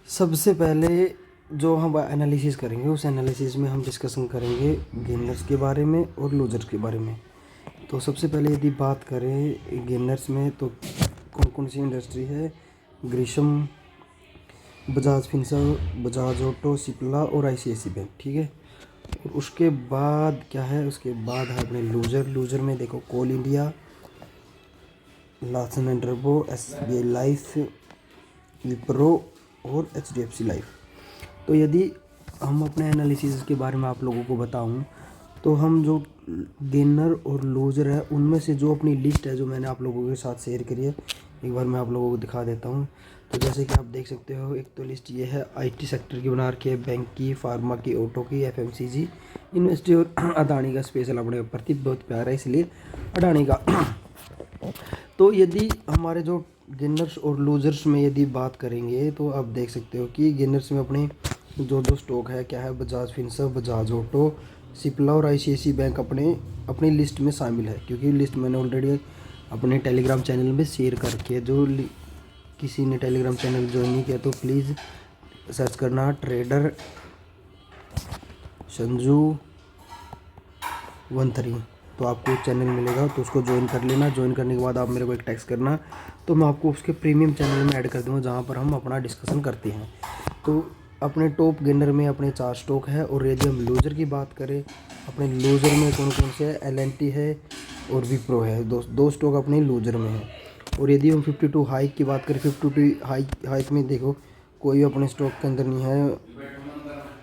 सबसे पहले जो हम एनालिसिस करेंगे उस एनालिसिस में हम डिस्कशन करेंगे गेनर्स के बारे में और लूजर्स के बारे में। तो सबसे पहले यदि बात करें गेनर्स में तो कौन कौन सी इंडस्ट्री है, Grisham, Bajaj Finserv, Bajaj auto, Cipla और आईसीआईसी बैंक। ठीक है। और उसके बाद क्या है, उसके बाद है अपने लूजर में देखो कोल इंडिया, लार्सन एंड टर्बो, एसबीआई लाइफ, विप्रो और एचडीएफसी लाइफ। तो यदि हम अपने एनालिसिस के बारे में आप लोगों को बताऊं तो हम जो गेनर और लूजर है उनमें से जो अपनी लिस्ट है जो मैंने आप लोगों के साथ शेयर करी है, एक बार मैं आप लोगों को दिखा देता हूं। तो जैसे कि आप देख सकते हो, एक तो लिस्ट ये है आईटी सेक्टर की बना रखी है, बैंक की, फार्मा की, ऑटो की, एफएमसीजी, यूनिवर्सिटी और अडानी का स्पेशल अपने ऊपर थी, बहुत प्यारा है इसलिए अडानी का। तो यदि हमारे जो गेनर्स और लूजर्स में यदि बात करेंगे तो आप देख सकते हो कि गेनर्स में अपने जो जो स्टॉक है क्या है, बजाज फिनसर्व, बजाज ऑटो, सिप्ला और आईसीआईसी बैंक अपनी लिस्ट में शामिल है, क्योंकि लिस्ट मैंने ऑलरेडी अपने टेलीग्राम चैनल में शेयर कर रखी है। जो किसी ने टेलीग्राम चैनल ज्वाइन नहीं किया तो प्लीज़ सर्च करना ट्रेडर संजू 13, तो आपको एक चैनल मिलेगा, तो उसको ज्वाइन कर लेना। ज्वाइन करने के बाद आप मेरे को एक टेक्स्ट करना, तो मैं आपको उसके प्रीमियम चैनल में ऐड कर दूँगा जहाँ पर हम अपना डिस्कशन करते हैं। तो अपने टॉप गेनर में अपने 4 स्टॉक है। और यदि हम लूजर की बात करें, अपने लूजर में कौन कौन से है, एलएनटी है और विप्रो है, दो स्टॉक अपने लूजर में है। और यदि हम 52 हाइक की बात करें, 52 हाइक में देखो कोई अपने स्टॉक के अंदर नहीं है।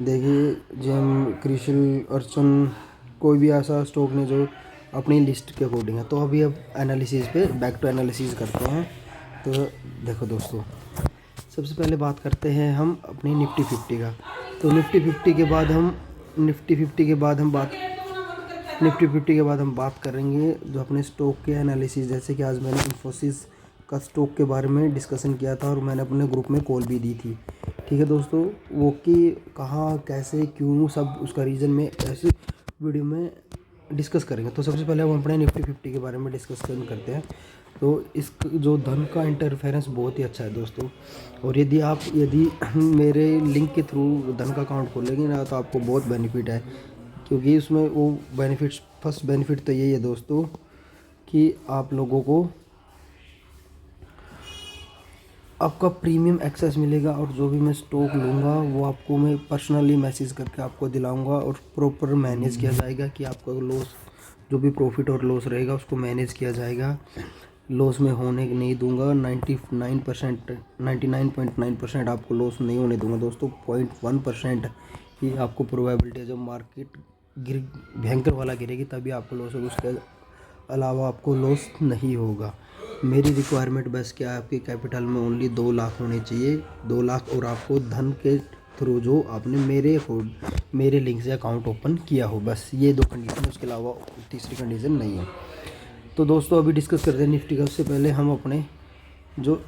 देखिए जेम, क्रिशल, अर्चन, कोई भी ऐसा स्टॉक नहीं जो अपनी लिस्ट के अकॉर्डिंग है। तो अभी अब एनालिसिस पे बैक टू एनालिसिस करते हैं। तो देखो दोस्तों, सबसे पहले बात करते हैं हम अपनी निफ्टी 50 का। तो निफ्टी 50 के बाद हम बात करेंगे जो अपने स्टॉक के एनालिसिस। जैसे कि आज मैंने इन्फोसिस का स्टॉक के बारे में डिस्कशन किया था और मैंने अपने ग्रुप में कॉल भी दी थी। ठीक है दोस्तों, वो कि कहाँ, कैसे, क्यों, सब उसका रीज़न में ऐसे वीडियो में डिस्कस करेंगे। तो सबसे पहले हम अपने निफ्टी 50 के बारे में डिस्कशन करते हैं। तो इस जो धन का इंटरफेरेंस बहुत ही अच्छा है दोस्तों। और यदि मेरे लिंक के थ्रू धन का अकाउंट खोलेंगे ना तो आपको बहुत बेनिफिट है, क्योंकि उसमें वो बेनिफिट्स, फर्स्ट बेनिफिट तो यही है दोस्तों कि आप लोगों को आपका प्रीमियम एक्सेस मिलेगा। और जो भी मैं स्टॉक लूँगा वो आपको मैं पर्सनली मैसेज करके आपको दिलाऊंगा और प्रॉपर मैनेज किया जाएगा कि आपका लॉस, जो भी प्रॉफिट और लॉस रहेगा उसको मैनेज किया जाएगा। लॉस में होने नहीं दूंगा। 99.9% आपको लॉस नहीं होने दूंगा दोस्तों। 0.1% ही आपको प्रोबेबिलिटी है, जब मार्केट गिर भयंकर वाला गिरेगी तभी आपको लॉस होगा, उसके अलावा आपको लॉस नहीं होगा। मेरी रिक्वायरमेंट बस क्या है, आपके कैपिटल में ओनली 2 लाख होने चाहिए, 2 लाख, और आपको धन के थ्रू जो आपने मेरे लिंक से अकाउंट ओपन किया हो, बस ये 2 कंडीशन है, उसके अलावा तीसरी कंडीशन नहीं है। तो दोस्तों अभी डिस्कस करते हैं निफ्टी का। उससे पहले हम अपने जो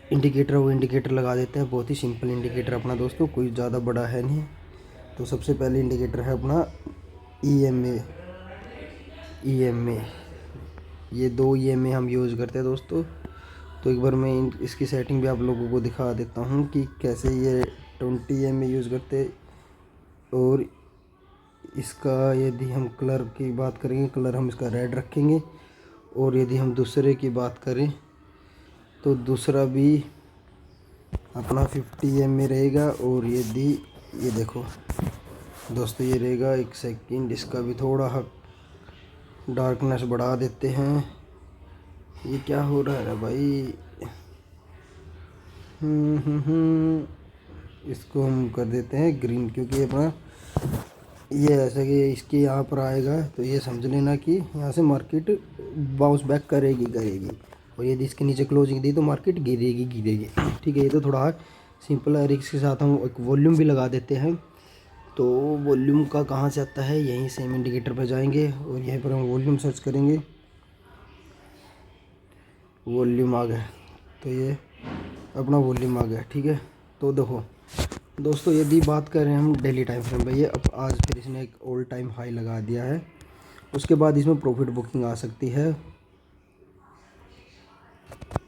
इंडिकेटर है वो इंडिकेटर लगा देते हैं। बहुत ही सिंपल इंडिकेटर अपना दोस्तों, कोई ज़्यादा बड़ा है नहीं। तो सबसे पहले इंडिकेटर है अपना ईएमए। ये 2 ईएमए हम यूज़ करते हैं दोस्तों। तो एक बार मैं इसकी सेटिंग भी आप लोगों को दिखा देता हूँ कि कैसे ये 20 ईएमए यूज़ करते। और इसका यदि हम कलर की बात करेंगे, कलर हम इसका रेड रखेंगे। और यदि हम दूसरे की बात करें तो दूसरा भी अपना 50 ईएमए रहेगा। और यदि ये देखो दोस्तों, ये रहेगा, एक सेकंड, इसका भी थोड़ा डार्कनेस बढ़ा देते हैं। ये क्या हो रहा है भाई, इसको हम कर देते हैं ग्रीन, क्योंकि अपना ये ऐसा कि इसके यहाँ पर आएगा तो ये समझ लेना कि यहाँ से मार्केट बाउंस बैक करेगी। और यदि इसके नीचे क्लोजिंग दी तो मार्केट गिरेगी। ठीक है, ये तो थोड़ा सिंपल है। रिस्क के साथ हम एक वॉल्यूम भी लगा देते हैं। तो वॉल्यूम का कहाँ से आता है, यहीं सेम इंडिकेटर पर जाएंगे और यहीं पर हम वॉल्यूम सर्च करेंगे। वॉल्यूम आ गया, तो ये अपना वॉल्यूम आ गया। ठीक है, तो देखो दोस्तों, यदि बात करें हम डेली टाइम फ्रेम पे, ये अब आज फिर इसने एक ऑल टाइम हाई लगा दिया है। उसके बाद इसमें प्रॉफिट बुकिंग आ सकती है।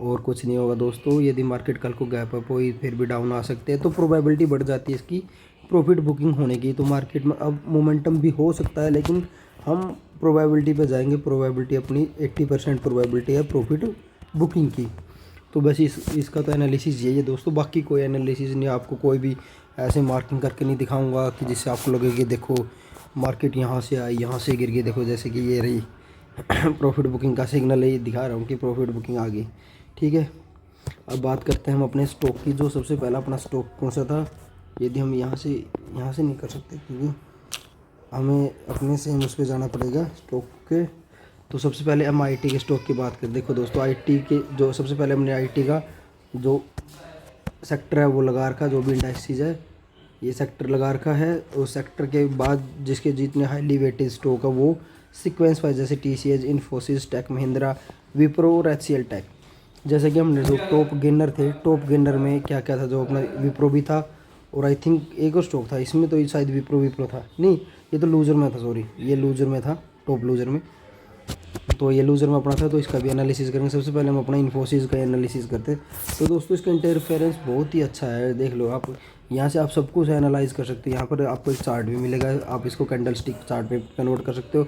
और कुछ नहीं होगा दोस्तों। यदि मार्केट कल को गैप अप हुई फिर भी डाउन आ सकते हैं तो प्रोबेबिलिटी बढ़ जाती है इसकी प्रॉफिट बुकिंग होने की। तो मार्केट में अब मोमेंटम भी हो सकता है, लेकिन हम प्रोबेबिलिटी पे जाएंगे। प्रोबेबिलिटी अपनी 80% प्रोबेबिलिटी है प्रॉफिट बुकिंग की। तो बस इसका तो एनालिसिस यही है दोस्तों, बाकी कोई एनालिसिस नहीं। आपको कोई भी ऐसे मार्किंग करके नहीं दिखाऊंगा कि जिससे आपको लगे कि देखो मार्केट यहाँ से आई यहाँ से गिर गई। देखो जैसे कि ये रही प्रॉफिट बुकिंग का सिग्नल ही दिखा रहा हूँ कि प्रॉफिट बुकिंग आ गई। ठीक है, अब बात करते हैं हम अपने स्टॉक की। जो सबसे पहला अपना स्टॉक कौन सा था, यदि हम यहाँ से नहीं कर सकते क्योंकि हमें अपने सेम उस पर जाना पड़ेगा स्टॉक के। तो सबसे पहले हम आईटी के स्टॉक की बात करें। देखो दोस्तों, आईटी के जो सबसे पहले हमने आईटी का जो सेक्टर है वो लगा रखा, जो भी इंडस्ट्रीज है ये सेक्टर लगा रखा है। उस सेक्टर के बाद जिसके जितने हाईली वेटेड स्टॉक है वो सीक्वेंस वाइज, जैसे टीसीएस, इन्फोसिस, टेक महिंद्रा, विप्रो और एचसीएल टेक। जैसे कि हमने जो टॉप गेनर थे, टॉप गेनर में क्या क्या था, जो अपना विप्रो भी था और आई थिंक एक और स्टॉक था इसमें, तो ये शायद विप्रो था नहीं, ये तो लूजर में था, सॉरी ये लूजर में था, टॉप लूजर में। तो ये लूजर में अपना था, तो इसका भी एनालिसिस करेंगे। सबसे पहले हम अपना इन्फोसिस का एनालिसिस करते हैं। तो दोस्तों इसका इंटरफेरेंस बहुत ही अच्छा है, देख लो आप यहाँ से आप सब कुछ एनालाइज कर सकते हो। यहाँ पर आपको एक चार्ट भी मिलेगा, आप इसको कैंडल स्टिक चार्ट में कन्वर्ट कर सकते हो।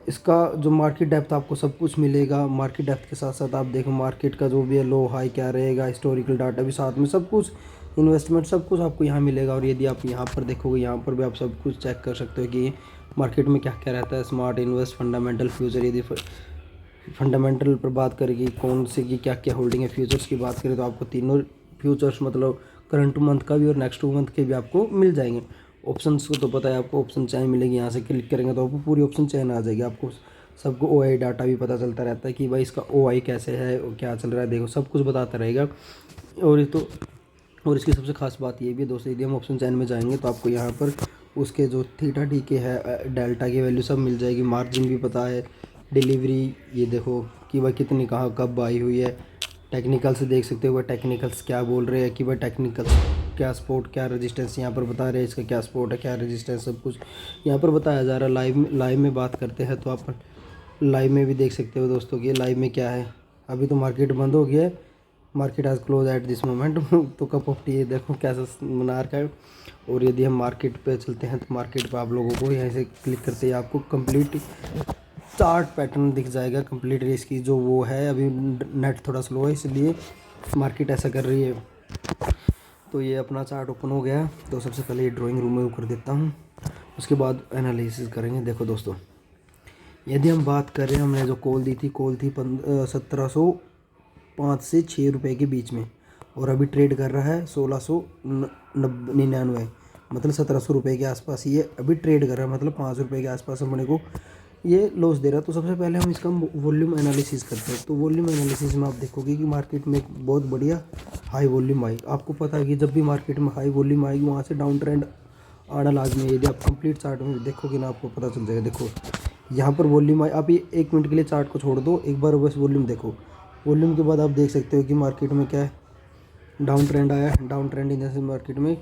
इसका जो मार्केट डेप्थ आपको सब कुछ मिलेगा। मार्केट डेप्थ के साथ साथ आप देखो मार्केट का जो भी है लो हाई क्या रहेगा, हिस्टोरिकल डाटा भी साथ में, सब कुछ इन्वेस्टमेंट सब कुछ आपको यहाँ मिलेगा। और यदि आप यहाँ पर देखोगे, यहाँ पर भी आप सब कुछ चेक कर सकते हो कि मार्केट में क्या क्या रहता है। Smart invest, fundamental, future. यदि फंडामेंटल पर बात करेगी कौन से की क्या क्या होल्डिंग है, फ्यूचर्स की बात करें तो आपको तीनों फ्यूचर्स मतलब करंट मंथ का भी और नेक्स्ट मंथ के भी आपको मिल जाएंगे। ऑप्शंस को तो पता है आपको, ऑप्शन चैन मिलेगी, यहाँ से क्लिक करेंगे तो आपको पूरी ऑप्शन चैन आ जाएगी। आपको सबको ओआई डाटा भी पता चलता रहता है कि भाई इसका ओआई कैसे है और क्या चल रहा है, देखो सब कुछ बताता रहेगा। और ये तो और इसकी सबसे खास बात ये भी है दोस्तों, यदि हम ऑप्शन चैन में जाएंगे तो आपको यहाँ पर उसके जो थीटा डी के है, डेल्टा की वैल्यू सब मिल जाएगी। मार्जिन भी पता है, डिलीवरी ये देखो कि भाई कितनी कहाँ कब आई हुई है। टेक्निकल से देख सकते हो भाई टेक्निकल्स क्या बोल रहे हैं कि भाई टेक्निकल क्या सपोर्ट क्या रेजिस्टेंस यहाँ पर बता रहे हैं, इसका क्या सपोर्ट है क्या रेजिस्टेंस, सब कुछ यहाँ पर बताया जा रहा है। लाइव में बात करते हैं तो आप लाइव में भी देख सकते हो दोस्तों कि लाइव में क्या है। अभी तो मार्केट बंद हो गया है, मार्केट आज क्लोज एट दिस मोमेंट। तो कप ऑफ टी देखो कैसा मना रखा है। और यदि हम मार्केट पे चलते हैं तो मार्केट पे आप लोगों को यहाँ से क्लिक करते ही आपको कंप्लीट चार्ट पैटर्न दिख जाएगा। कंप्लीट रेस की जो वो है, अभी नेट थोड़ा स्लो है इसलिए मार्केट ऐसा कर रही है। तो ये अपना चार्ट ओपन हो गया। तो सबसे पहले ये ड्राइंग रूम में कर देता हूँ, उसके बाद एनालिसिस करेंगे। देखो दोस्तों, यदि हम बात करें, हमने जो कॉल दी थी 1705 से 6 रुपये के बीच में, और अभी ट्रेड कर रहा है 1699, मतलब 1700 रुपये के आसपास ये अभी ट्रेड कर रहा है, मतलब 5 रुपये के आसपास अपने को ये लॉस दे रहा है। तो सबसे पहले हम इसका वॉल्यूम एनालिसिस करते हैं। तो वॉल्यूम एनालिसिस में आप देखोगे कि मार्केट में एक बहुत बढ़िया हाई वॉल्यूम आई। आपको पता है कि जब भी मार्केट में हाई वॉल्यूम आएगी वहाँ से डाउन ट्रेंड आना लाजमी है। यदि आप कंप्लीट चार्ट में देखोगे ना आपको पता चल जाएगा। देखो यहाँ पर वॉल्यूम आई, आप ये 1 मिनट के लिए चार्ट को छोड़ दो, एक बार बस वॉल्यूम देखो। वॉल्यूम के बाद आप देख सकते हो कि मार्केट में क्या है, डाउन ट्रेंड आया। डाउन ट्रेंड इन जैसे मार्केट में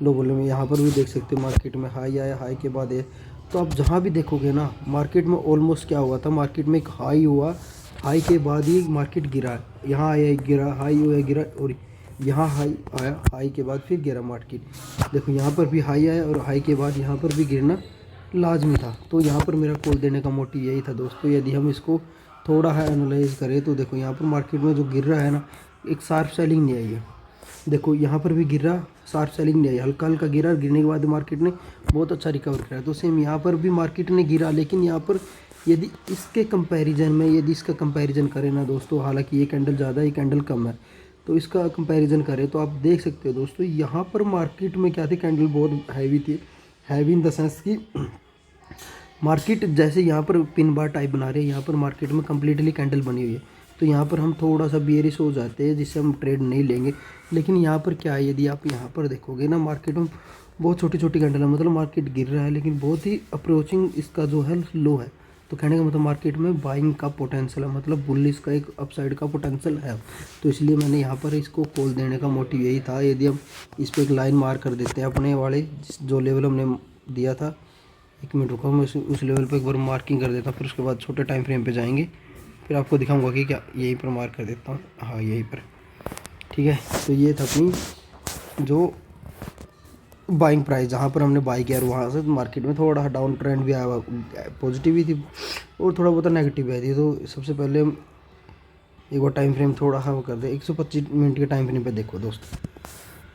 लो वॉल्यूम। यहाँ पर भी देख सकते हो मार्केट में हाई आया, हाई के बाद ये। तो आप जहाँ भी देखोगे ना मार्केट में ऑलमोस्ट क्या हुआ था, मार्केट में एक हाई हुआ, हाई के बाद ही मार्केट गिरा। यहाँ आया गिरा, हाई हुआ गिरा, और यहाँ हाई आया, हाई के बाद फिर गिरा मार्केट। देखो यहाँ पर भी हाई आया और हाई के बाद यहाँ पर भी गिरना लाजमी था। तो यहाँ पर मेरा कॉल देने का मोटिव यही था दोस्तों। यदि हम इसको थोड़ा है एनालाइज करें तो देखो यहाँ पर मार्केट में जो गिर रहा है ना, एक शार्प सेलिंग नहीं आई है। देखो यहाँ पर भी गिरा, शार्प सेलिंग नहीं आई, हल्का हल्का गिरा, गिरने के बाद मार्केट ने बहुत अच्छा रिकवर किया। तो सेम यहाँ पर भी मार्केट ने गिरा, लेकिन यहाँ पर यदि इसके कंपैरिजन में यदि इसका कंपैरिजन करें ना दोस्तों, हालांकि ये कैंडल ज़्यादा ये कैंडल कम है, तो इसका कंपैरिजन करें तो आप देख सकते हो दोस्तों यहाँ पर मार्केट में क्या थी, कैंडल बहुत हैवी थी। हैवी इन द सेंस कि मार्केट जैसे यहाँ पर पिन बार टाइप बना रहे हैं, यहाँ पर मार्केट में कम्प्लीटली कैंडल बनी हुई है। तो यहाँ पर हम थोड़ा सा बेयरिश हो जाते हैं जिससे हम ट्रेड नहीं लेंगे। लेकिन यहाँ पर क्या है, यदि आप यहाँ पर देखोगे ना मार्केट में बहुत छोटी छोटी कैंडल है, मतलब मार्केट गिर रहा है लेकिन बहुत ही अप्रोचिंग इसका जो है लो है। तो कहने का मतलब मार्केट में बाइंग का पोटेंशियल है, मतलब बुलिश का एक अपसाइड का पोटेंशियल है। तो इसलिए मैंने यहाँ पर इसको कॉल देने का मोटिव यही था। यदि हम इस पर एक लाइन मार कर देते हैं अपने वाले जो लेवल हमने दिया था, 1 मिनट रुको, मैं उस लेवल पे एक बार मार्किंग कर देता हूँ, फिर उसके बाद छोटे टाइम फ्रेम पे जाएंगे, फिर आपको दिखाऊंगा कि क्या, यहीं पर मार्क कर देता हूँ, हाँ यहीं पर, ठीक है। तो ये था अपनी जो बाइंग प्राइस जहाँ पर हमने बाई किया, और वहाँ से मार्केट में थोड़ा डाउन ट्रेंड भी आया, पॉजिटिव भी थी और थोड़ा बहुत नेगेटिव भी आई थी। तो सबसे पहले हम एक बार टाइम फ्रेम थोड़ा सा वो कर दे, 125 मिनट के टाइम फ्रेम पे देखो दोस्तों,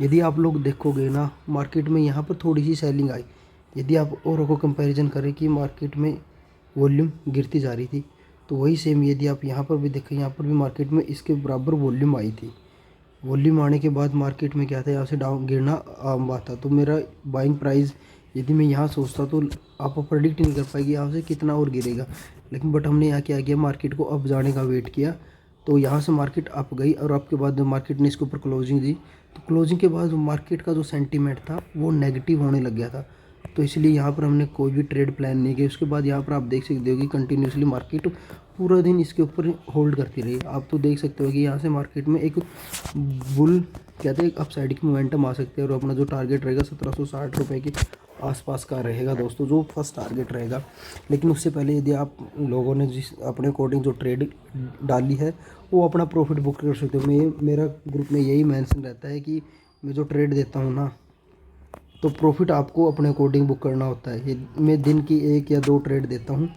यदि आप लोग देखोगे ना मार्केट में यहाँ पर थोड़ी सी सेलिंग आई। यदि आप औरों को कंपैरिजन करें कि मार्केट में वॉल्यूम गिरती जा रही थी, तो वही सेम यदि आप यहाँ पर भी देखें, यहाँ पर भी मार्केट में इसके बराबर वॉल्यूम आई थी। वॉल्यूम आने के बाद मार्केट में क्या था, यहाँ से डाउन गिरना आम बात था। तो मेरा बाइंग प्राइस यदि मैं यहाँ सोचता तो आप प्रेडिक्ट नहीं कर पाएगी यहाँ से कितना और गिरेगा, लेकिन बट हमने यहाँ क्या किया, मार्केट को अप जाने का वेट किया। तो यहाँ से मार्केट अप गई और आपके बाद मार्केट ने इसके ऊपर क्लोजिंग दी, तो क्लोजिंग के बाद मार्केट का जो सेंटीमेंट था वो नेगेटिव होने लग गया था। तो इसलिए यहाँ पर हमने कोई भी ट्रेड प्लान नहीं किया। उसके बाद यहाँ पर आप देख सकते हो कि कंटिन्यूसली मार्केट पूरा दिन इसके ऊपर होल्ड करती रही। आप तो देख सकते हो कि यहाँ से मार्केट में एक बुल कहते हैं अपसाइड की मोमेंटम आ सकती है, और अपना जो टारगेट रहेगा 1760 रुपये के आसपास का रहेगा दोस्तों, जो फर्स्ट टारगेट रहेगा। लेकिन उससे पहले यदि आप लोगों ने जिस अपने अकॉर्डिंग जो ट्रेड डाली है वो अपना प्रॉफिट बुक कर सकते हो। मेरा ग्रुप में यही मेंशन रहता है कि मैं जो ट्रेड देता हूँ ना, तो प्रॉफिट आपको अपने अकॉर्डिंग बुक करना होता है। ये मैं दिन की 1 या 2 ट्रेड देता हूँ,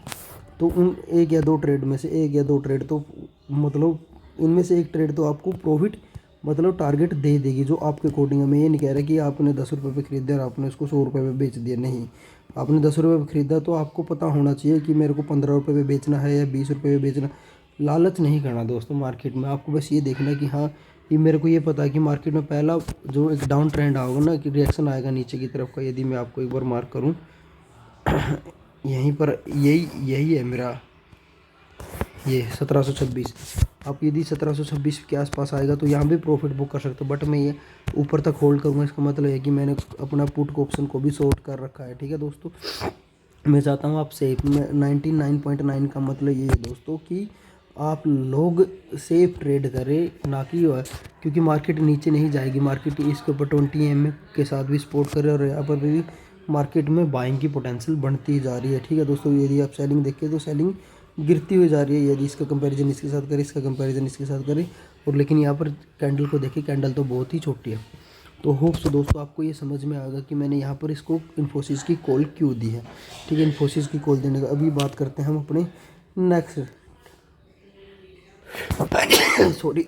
तो उन 1 या 2 ट्रेड में से 1 या 2 ट्रेड तो मतलब उनमें से एक ट्रेड तो आपको प्रॉफिट मतलब टारगेट दे देगी जो आपके अकॉर्डिंग है। मैं ये नहीं कह रहा कि आपने 10 रुपये पे खरीदा और आपने उसको 100 रुपये पे बेच दिया, नहीं। आपने 10 रुपये पे खरीदा तो आपको पता होना चाहिए कि मेरे को 15 रुपये पे बेचना है या 20 रुपये पे बेचना। लालच नहीं करना दोस्तों मार्केट में, आपको बस ये देखना है कि हाँ ये मेरे को ये पता है कि मार्केट में पहला जो एक डाउन ट्रेंड आओगा ना, कि रिएक्शन आएगा नीचे की तरफ का। यदि मैं आपको एक बार मार्क करूँ यहीं पर, यही है मेरा ये 1726। आप यदि 1726 के आसपास आएगा तो यहाँ भी प्रॉफिट बुक कर सकते हो, बट मैं ये ऊपर तक होल्ड करूँगा। इसका मतलब है कि मैंने अपना पुट को ऑप्शन को भी शॉर्ट कर रखा है, ठीक है दोस्तों। मैं चाहता हूँ आप सेफ में 99.9 का मतलब ये है दोस्तों कि आप लोग सेफ ट्रेड करें, ना कि क्योंकि मार्केट नीचे नहीं जाएगी। मार्केट इसके ऊपर 20 EMA के साथ भी सपोर्ट करे और यहाँ पर भी मार्केट में बाइंग की पोटेंशियल बढ़ती जा रही है, ठीक है दोस्तों। यदि आप सेलिंग देखें तो सेलिंग गिरती हुई जा रही है, यदि इसका कंपैरिजन इसके साथ करें, इसका कंपैरिजन इसके साथ करें। और लेकिन यहाँ पर कैंडल को देखें, कैंडल तो बहुत ही छोटी है। तो होप्स दोस्तों आपको ये समझ में आएगा कि मैंने यहाँ पर इसको इन्फोसिस की कॉल क्यों दी है, ठीक है। इन्फोसिस की कॉल देने का अभी बात करते हैं हम अपने नेक्स्ट सॉरी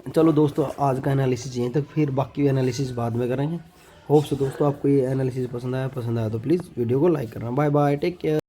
चलो दोस्तों, आज का एनालिसिस यहीं तक, फिर बाकी एनालिसिस बाद में करेंगे। होप्स दोस्तों आपको ये एनालिसिस पसंद आया तो प्लीज़ वीडियो को लाइक करना। Bye bye, take care.